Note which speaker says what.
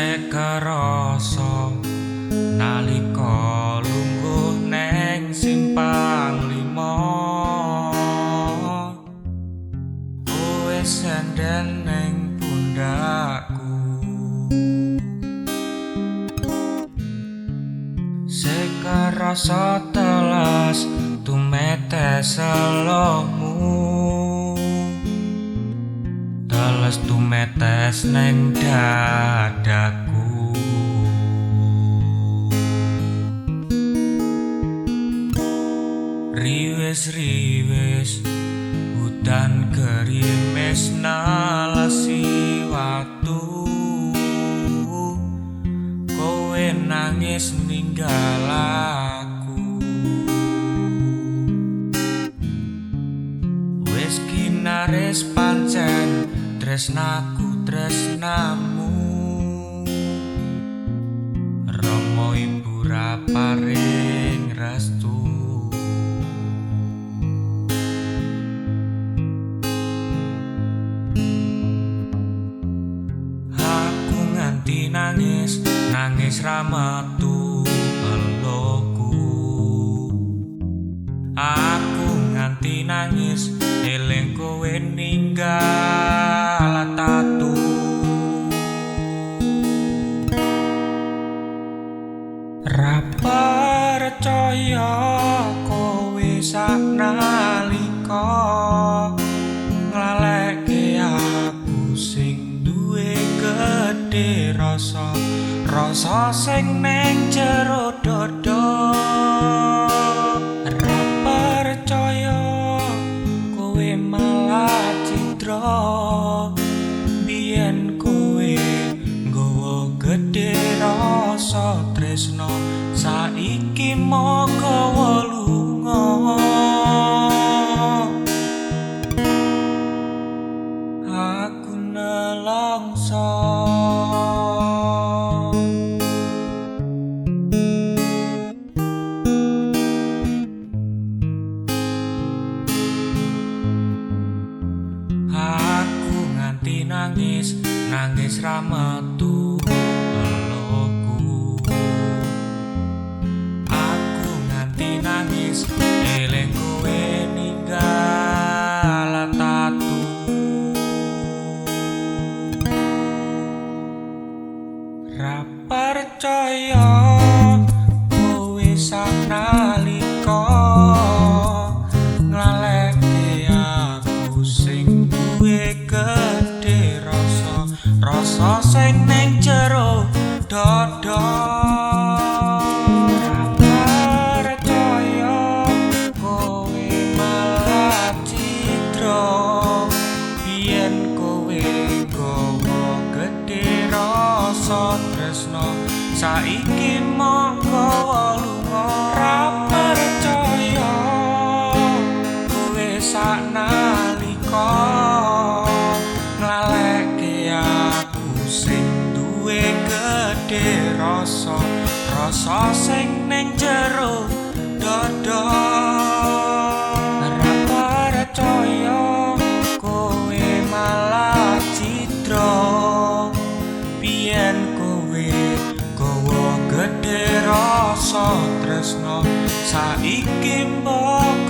Speaker 1: Sekerasa nalika lungguh neng simpang lima, kowe senden neng pundakku. Sekerasa telas tumetes selohmu, teles tumetes neng dadaku. Riwis-riwis hutan gerimis nalasi watu, kowe nangis ninggal aku. Wis kinaris pancen tresnaku tresnamu, Rama Ibu ra paring restu. Aku nganti nangis, nangis ra metu eluhku. Aku nganti nangis eling kowe ninggal tatu. Ra percaya kowe saknalika nglaleke aku sing duwe gedhe rasa, rasa sing neng jero dada. Ra percaya kowe malah citra, biyen kowe nggawa gedhe rasa tresno, saiki mok gawa lunga. Aku nelangsa nangis, nangis ra metu eluhku. Aku nganti nangis eling kowe ninggal tatu. Ra percaya kowe saknalika nglaleke aku sing duwe rasa sing neng jero dada. Ra percaya kowe malah citra, biyen kowe gawa gedhe rasa tresno, saiki mok gawa lunga. Ra percaya kowe saknalika gedhe rasa, rasa sing neng jero dada. Ra percaya kowe malah citra, biyen kowe gawa gedhe rasa tresno, saiki mbok